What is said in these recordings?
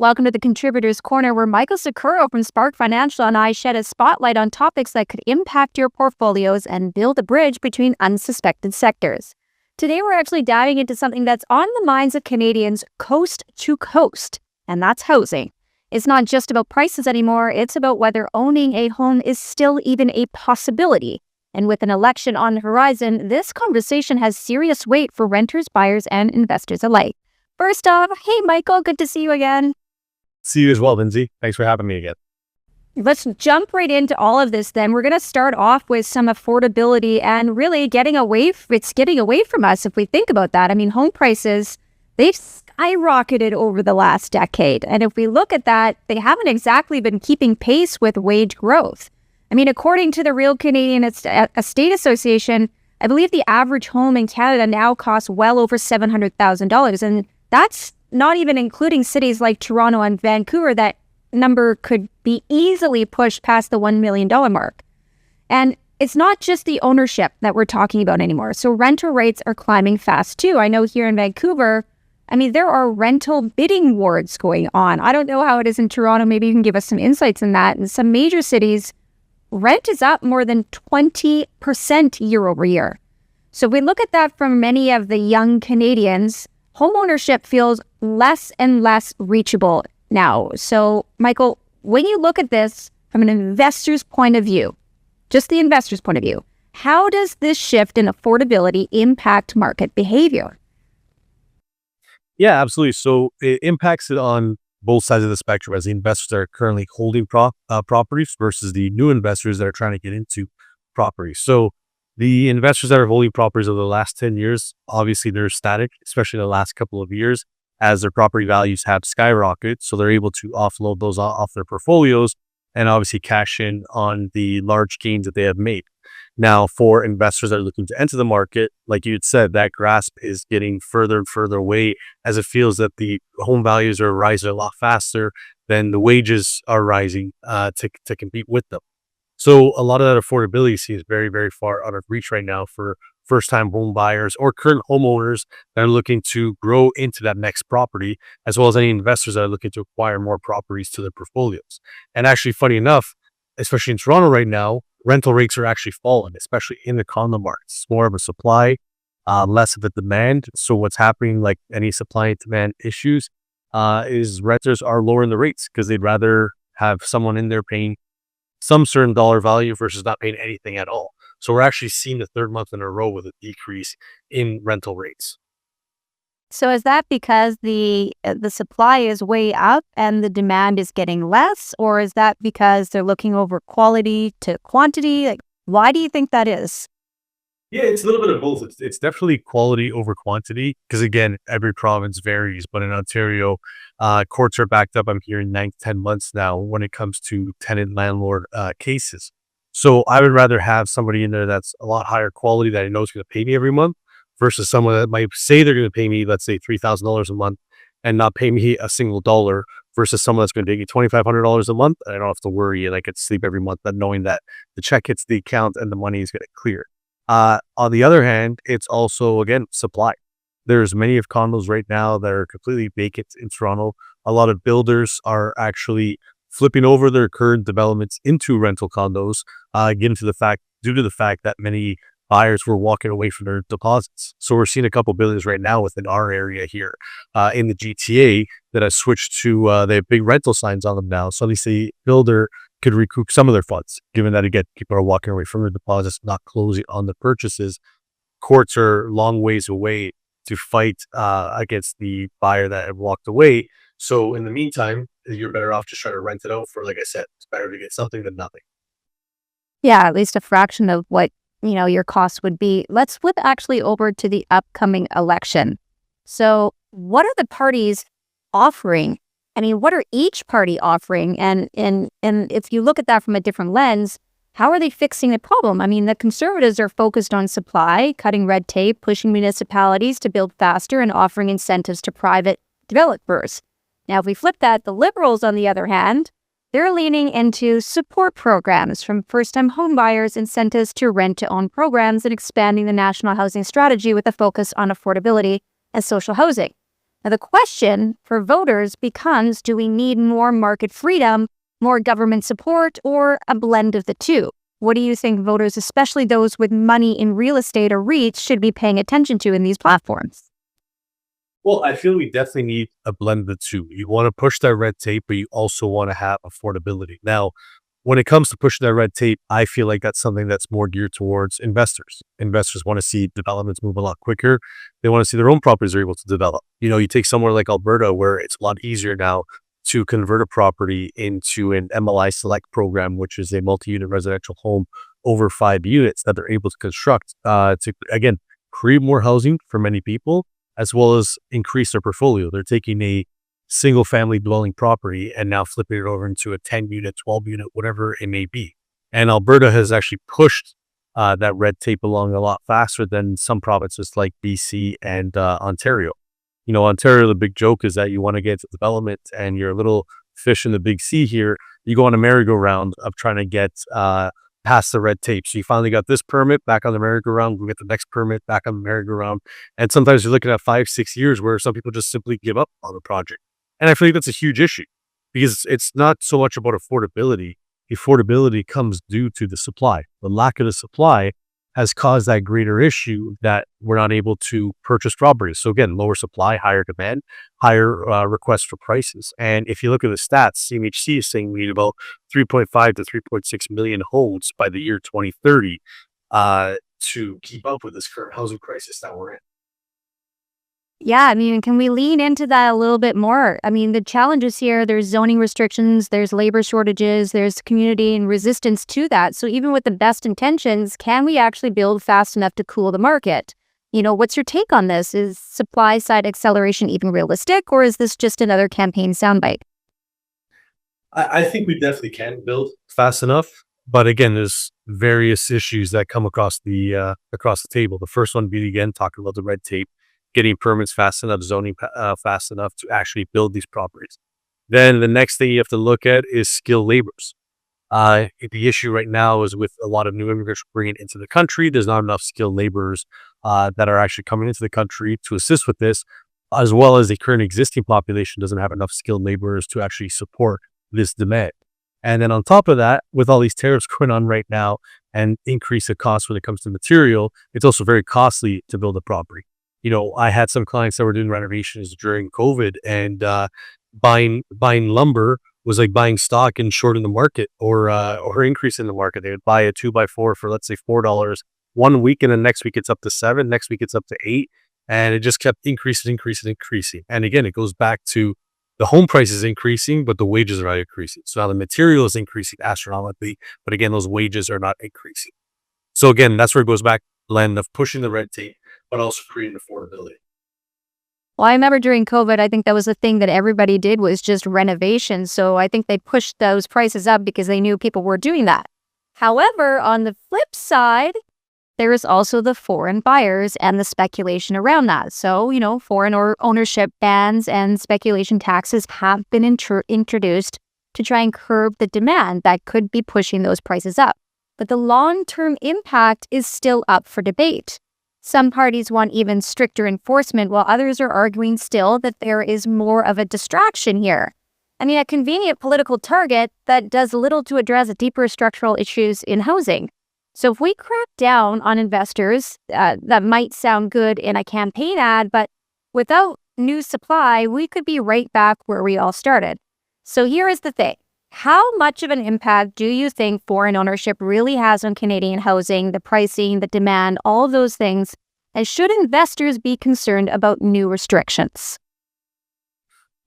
Welcome to the Contributors Corner, where Michael Succurro from Spark Financial and I shed a spotlight on topics that could impact your portfolios and build a bridge between unsuspected sectors. Today, we're actually diving into something that's on the minds of Canadians coast to coast, and that's housing. It's not just about prices anymore, it's about whether owning a home is still even a possibility. And with an election on the horizon, this conversation has serious weight for renters, buyers, and investors alike. First off, hey Michael, good to see you again. See you as well, Lindsay. Thanks for having me again. Let's jump right into all of this then. We're going to start off with some affordability and really getting away from us if we think about that. I mean, home prices, they've skyrocketed over the last decade. And if we look at that, they haven't exactly been keeping pace with wage growth. I mean, according to the Real Canadian Estate Association, I believe the average home in Canada now costs well over $700,000. And that's not even including cities like Toronto and Vancouver. That number could be easily pushed past the $1 million mark. And it's not just the ownership that we're talking about anymore. So rental rates are climbing fast too. I know here in Vancouver, I mean, there are rental bidding wars going on. I don't know how it is in Toronto. Maybe you can give us some insights in that. In some major cities, rent is up more than 20% year over year. So if we look at that from many of the young Canadians, homeownership feels less and less reachable now. So, Michael, when you look at this from an investor's point of view, just the investor's point of view, how does this shift in affordability impact market behavior? Yeah, absolutely. So it impacts it on both sides of the spectrum, as the investors that are currently holding properties versus the new investors that are trying to get into properties. So the investors that are holding properties over the last 10 years, obviously they're static, especially in the last couple of years, as their property values have skyrocketed. So they're able to offload those off their portfolios and obviously cash in on the large gains that they have made. Now, for investors that are looking to enter the market, like you had said, that grasp is getting further and further away, as it feels that the home values are rising a lot faster than the wages are rising to compete with them. So a lot of that affordability seems very, very far out of reach right now for first-time home buyers or current homeowners that are looking to grow into that next property, as well as any investors that are looking to acquire more properties to their portfolios. And actually, funny enough, especially in Toronto right now, rental rates are actually falling, especially in the condo market. It's more of a supply, less of a demand. So what's happening, like any supply and demand issues, is renters are lowering the rates because they'd rather have someone in there paying some certain dollar value versus not paying anything at all. So we're actually seeing the third month in a row with a decrease in rental rates. So is that because the supply is way up and the demand is getting less, or is that because they're looking over quality to quantity? Like, why do you think that is? Yeah, it's a little bit of both. It's definitely quality over quantity because, again, every province varies. But in Ontario, courts are backed up, I'm hearing 9 to 10 months now when it comes to tenant landlord cases. So I would rather have somebody in there that's a lot higher quality that I know is going to pay me every month versus someone that might say they're going to pay me, let's say, $3,000 a month and not pay me a single dollar versus someone that's going to pay me $2,500 a month. And I don't have to worry and I get to sleep every month, but knowing that the check hits the account and the money is going to clear. On the other hand, it's also, again, supply. There's many of condos right now that are completely vacant in Toronto. A lot of builders are actually flipping over their current developments into rental condos, due to the fact that many buyers were walking away from their deposits. So we're seeing a couple buildings right now within our area here in the GTA that have switched to, they have big rental signs on them now. So at least the builder could recoup some of their funds, given that, again, people are walking away from their deposits, not closing on the purchases. Courts are long ways away to fight against the buyer that had walked away. So in the meantime, you're better off just trying to rent it out for, like I said, it's better to get something than nothing. Yeah, at least a fraction of what, your cost would be. Let's flip actually over to the upcoming election. So what are the parties offering? I mean, what are each party offering? And if you look at that from a different lens, how are they fixing the problem? I mean, the Conservatives are focused on supply, cutting red tape, pushing municipalities to build faster, and offering incentives to private developers. Now, if we flip that, the Liberals, on the other hand, they're leaning into support programs, from first-time homebuyers incentives to rent-to-own programs, and expanding the national housing strategy with a focus on affordability and social housing. Now, the question for voters becomes, do we need more market freedom, more government support, or a blend of the two? What do you think voters, especially those with money in real estate or REITs, should be paying attention to in these platforms? Well, I feel we definitely need a blend of the two. You want to push that red tape, but you also want to have affordability. Now, when it comes to pushing that red tape, I feel like that's something that's more geared towards investors. Investors want to see developments move a lot quicker. They want to see their own properties are able to develop. You take somewhere like Alberta, where it's a lot easier now to convert a property into an MLI Select program, which is a multi-unit residential home over 5 units that they're able to construct to, again, create more housing for many people, as well as increase their portfolio. They're taking a single family dwelling property and now flipping it over into a 10 unit, 12 unit, whatever it may be. And Alberta has actually pushed that red tape along a lot faster than some provinces like BC and Ontario. Ontario, the big joke is that you want to get to development and you're a little fish in the big sea here. You go on a merry-go-round of trying to get past the red tape. So you finally got this permit, back on the merry-go-round, we get the next permit, back on the merry-go-round. And sometimes you're looking at 5, 6 years where some people just simply give up on the project. And I feel like that's a huge issue because it's not so much about affordability. Affordability comes due to the supply. The lack of the supply has caused that greater issue that we're not able to purchase properties. So again, lower supply, higher demand, higher requests for prices. And if you look at the stats, CMHC is saying we need about 3.5 to 3.6 million homes by the year 2030 to keep up with this current housing crisis that we're in. Yeah, I mean, can we lean into that a little bit more? I mean, the challenges here, there's zoning restrictions, there's labor shortages, there's community and resistance to that. So even with the best intentions, can we actually build fast enough to cool the market? What's your take on this? Is supply side acceleration even realistic, or is this just another campaign soundbite? I think we definitely can build fast enough, but again, there's various issues that come across the table. The first one being, again, talking about the red tape, getting permits fast enough, zoning fast enough to actually build these properties. Then the next thing you have to look at is skilled laborers. The issue right now is with a lot of new immigrants bringing into the country, there's not enough skilled laborers that are actually coming into the country to assist with this, as well as the current existing population doesn't have enough skilled laborers to actually support this demand. And then on top of that, with all these tariffs going on right now and increase of cost when it comes to material, it's also very costly to build a property. I had some clients that were doing renovations during COVID, and buying lumber was like buying stock and shorting the market or increasing the market. They would buy a 2x4 for, let's say, $4 one week, and then next week it's up to $7, next week it's up to $8, and it just kept increasing. And again, it goes back to the home price is increasing, but the wages are not increasing. So now the material is increasing astronomically, but again, those wages are not increasing. So again, that's where it goes back to the blend of pushing the red tape, but also creating affordability. Well, I remember during COVID, I think that was the thing that everybody did was just renovation. So I think they pushed those prices up because they knew people were doing that. However, on the flip side, there is also the foreign buyers and the speculation around that. So, foreign ownership bans and speculation taxes have been introduced to try and curb the demand that could be pushing those prices up. But the long-term impact is still up for debate. Some parties want even stricter enforcement, while others are arguing still that there is more of a distraction here. I mean, a convenient political target that does little to address deeper structural issues in housing. So if we crack down on investors, that might sound good in a campaign ad, but without new supply, we could be right back where we all started. So here is the thing. How much of an impact do you think foreign ownership really has on Canadian housing, the pricing, the demand, all of those things? And should investors be concerned about new restrictions?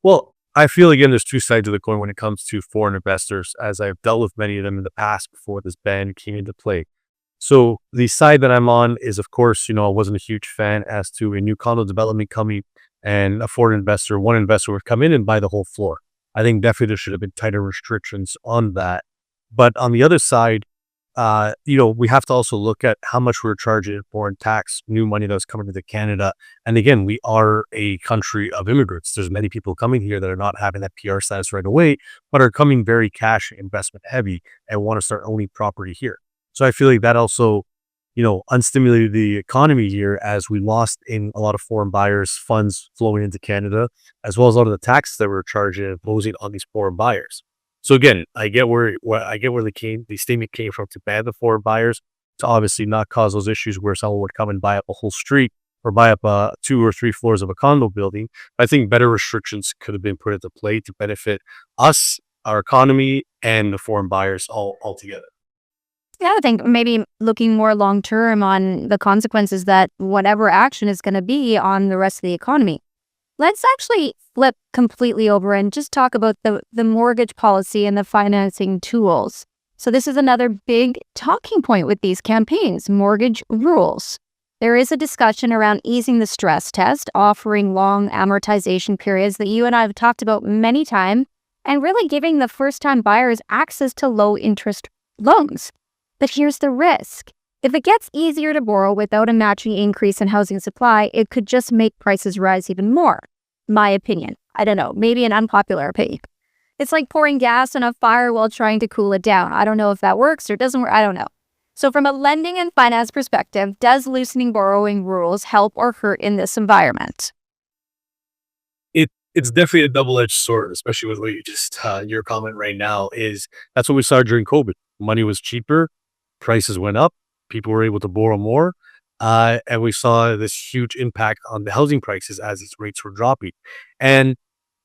Well, I feel, again, there's two sides of the coin when it comes to foreign investors, as I've dealt with many of them in the past before this ban came into play. So the side that I'm on is, of course, I wasn't a huge fan as to a new condo development coming and a foreign investor, one investor would come in and buy the whole floor. I think definitely there should have been tighter restrictions on that. But on the other side, we have to also look at how much we're charging in foreign tax, new money that's coming into Canada. And again, we are a country of immigrants. There's many people coming here that are not having that PR status right away, but are coming very cash investment heavy and want to start owning property here. So I feel like that also unstimulated the economy here as we lost in a lot of foreign buyers' funds flowing into Canada, as well as a lot of the taxes that were charged and imposing on these foreign buyers. So again, I get where the statement came from to ban the foreign buyers to obviously not cause those issues where someone would come and buy up a whole street or buy up 2 or 3 floors of a condo building. I think better restrictions could have been put into play to benefit us, our economy, and the foreign buyers all together. Yeah, I think maybe looking more long term on the consequences that whatever action is going to be on the rest of the economy. Let's actually flip completely over and just talk about the mortgage policy and the financing tools. So this is another big talking point with these campaigns, mortgage rules. There is a discussion around easing the stress test, offering long amortization periods that you and I have talked about many times, and really giving the first-time buyers access to low-interest loans. But here's the risk. If it gets easier to borrow without a matching increase in housing supply, it could just make prices rise even more. My opinion. I don't know, maybe an unpopular opinion. It's like pouring gas on a fire while trying to cool it down. I don't know if that works or doesn't work. I don't know. So from a lending and finance perspective, does loosening borrowing rules help or hurt in this environment? It's definitely a double-edged sword, especially with what you just your comment right now is that's what we saw during COVID. Money was cheaper, prices went up, people were able to borrow more, and we saw this huge impact on the housing prices as these rates were dropping. And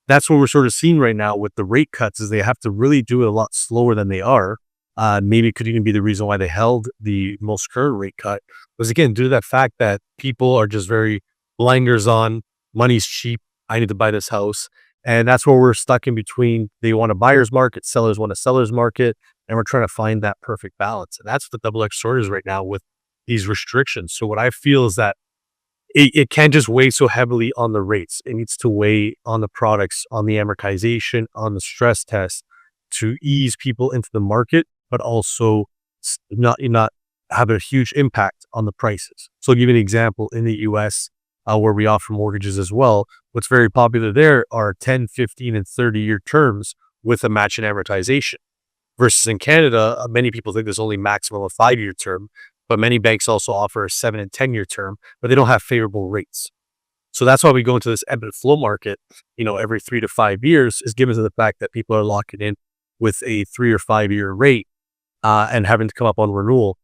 that's what we're sort of seeing right now with the rate cuts is they have to really do it a lot slower than they are. Maybe it could even be the reason why they held the most current rate cut was again due to that fact that people are just very blinders on money's cheap. I need to buy this house. And that's where we're stuck in between. They want a buyer's market, sellers want a seller's market, and we're trying to find that perfect balance. And that's what the double-edged sword is right now with these restrictions. So what I feel is that it can't just weigh so heavily on the rates. It needs to weigh on the products, on the amortization, on the stress test to ease people into the market, but also not have a huge impact on the prices. So I'll give you an example in the US where we offer mortgages as well. What's very popular there are 10, 15, and 30-year terms with a match in amortization. Versus in Canada, many people think there's only maximum a 5-year term, but many banks also offer a 7 and 10-year term, but they don't have favorable rates. So that's why we go into this ebb and flow market, every 3 to 5 years is given to the fact that people are locking in with a 3 or 5-year rate and having to come up on renewal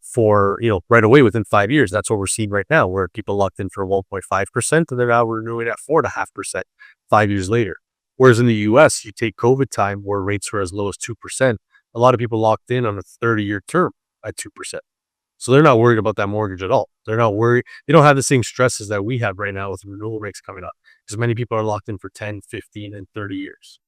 for, right away within 5 years. That's what we're seeing right now, where people locked in for 1.5% and they're now renewing at 4.5% 5 years later. Whereas in the US, you take COVID time where rates were as low as 2%. A lot of people locked in on a 30-year term at 2%. So they're not worried about that mortgage at all. They're not worried. They don't have the same stresses that we have right now with renewal rates coming up because many people are locked in for 10, 15, and 30 years.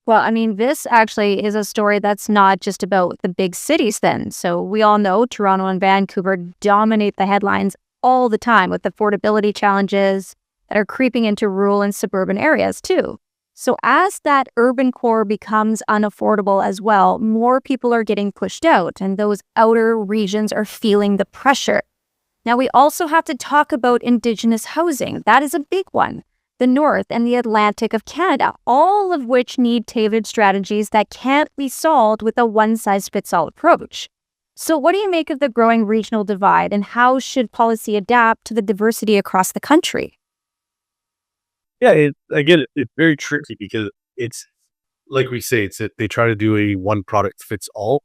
Well, I mean, this actually is a story that's not just about the big cities then. So we all know Toronto and Vancouver dominate the headlines all the time with affordability challenges that are creeping into rural and suburban areas too. So as that urban core becomes unaffordable as well, more people are getting pushed out and those outer regions are feeling the pressure. Now, we also have to talk about Indigenous housing. That is a big one. The North and the Atlantic of Canada, all of which need tailored strategies that can't be solved with a one-size-fits-all approach. So what do you make of the growing regional divide and how should policy adapt to the diversity across the country? Yeah, again, it's very tricky because it's like we say, they try to do a one product fits all,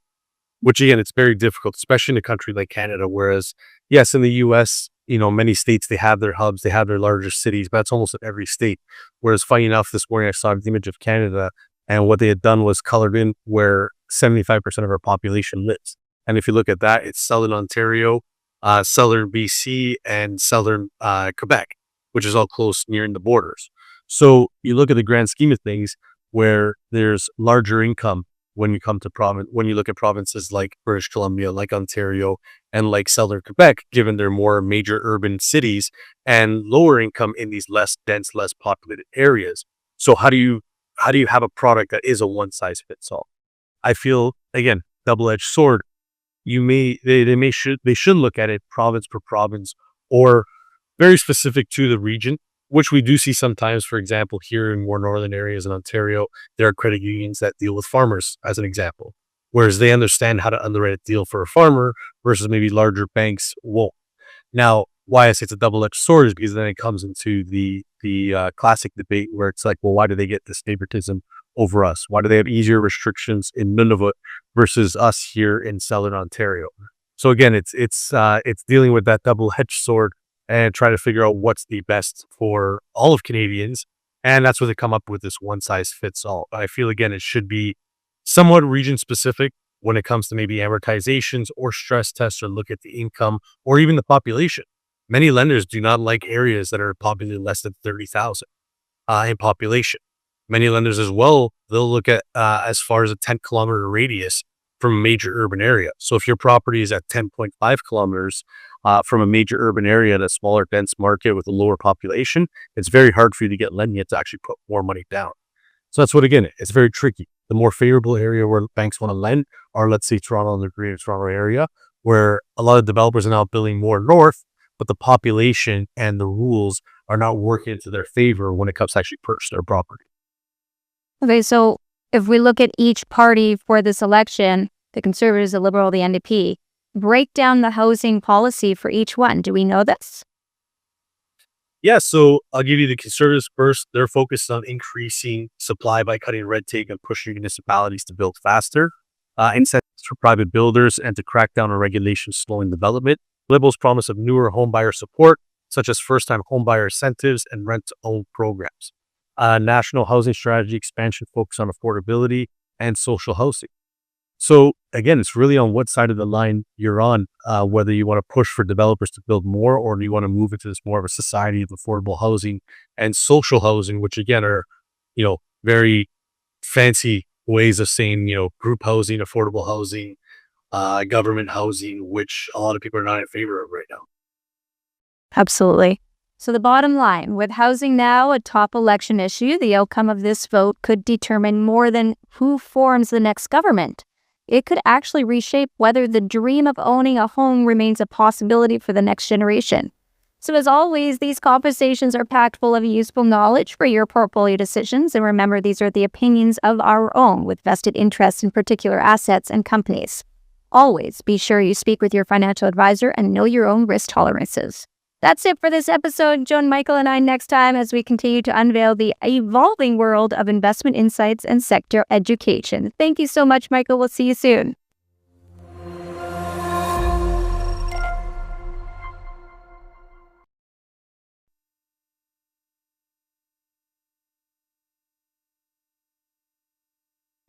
which again, it's very difficult, especially in a country like Canada. Whereas, yes, in the US, many states, they have their hubs, they have their larger cities, but that's almost in every state. Whereas funny enough, this morning I saw the image of Canada and what they had done was colored in where 75% of our population lives. And if you look at that, it's Southern Ontario, Southern BC, and Southern Quebec, which is all close nearing the borders. So you look at the grand scheme of things where there's larger income when you come to when you look at provinces like British Columbia, like Ontario, and like Southern Quebec, given they're more major urban cities, and lower income in these less dense, less populated areas. So how do you have a product that is a one size fits all? I feel again, double-edged sword. They should look at it province per province or very specific to the region, which we do see sometimes. For example, here in more northern areas in Ontario, there are credit unions that deal with farmers, as an example. whereas they understand how to underwrite a deal for a farmer versus maybe larger banks won't. Now, why I say it's a double-edged sword is because then it comes into the classic debate where it's like, well, why do they get this favoritism over us? Why do they have easier restrictions in Nunavut versus us here in Southern Ontario? So again, it's dealing with that double-edged sword and trying to figure out what's the best for all of Canadians, and that's where they come up with this one-size-fits-all. I feel again it should be somewhat region-specific when it comes to maybe amortizations or stress tests, or look at the income or even the population. Many lenders do not like areas that are populated less than 30,000 in population. Many lenders as well, they'll look at as far as a 10-kilometer radius from a major urban area. So if your property is at 10.5 kilometers from a major urban area in a smaller, dense market with a lower population, it's very hard for you to get lending to actually put more money down. So that's what, again, it's very tricky. The more favorable area where banks want to lend are, let's say, Toronto and the Greater Toronto area, where a lot of developers are now building more north, but the population and the rules are not working into their favor when it comes to actually purchase their property. Okay, so if we look at each party for this election, the Conservatives, the Liberal, the NDP, break down the housing policy for each one. Do we know this? Yeah, so I'll give you the Conservatives first. They're focused on increasing supply by cutting red tape and pushing municipalities to build faster, incentives for private builders, and to crack down on regulations slowing development. Liberals promise of newer homebuyer support, such as first-time homebuyer incentives and rent-to-own programs. National housing strategy expansion focus on affordability and social housing. So again, it's really on what side of the line you're on, whether you want to push for developers to build more, or you want to move into this more of a society of affordable housing and social housing, which again are, very fancy ways of saying, group housing, affordable housing, government housing, which a lot of people are not in favor of right now. Absolutely. So the bottom line, with housing now a top election issue, the outcome of this vote could determine more than who forms the next government. It could actually reshape whether the dream of owning a home remains a possibility for the next generation. So as always, these conversations are packed full of useful knowledge for your portfolio decisions. And remember, these are the opinions of our own with vested interests in particular assets and companies. Always be sure you speak with your financial advisor and know your own risk tolerances. That's it for this episode. Join Michael and I next time as we continue to unveil the evolving world of investment insights and sector education. Thank you so much, Michael. We'll see you soon.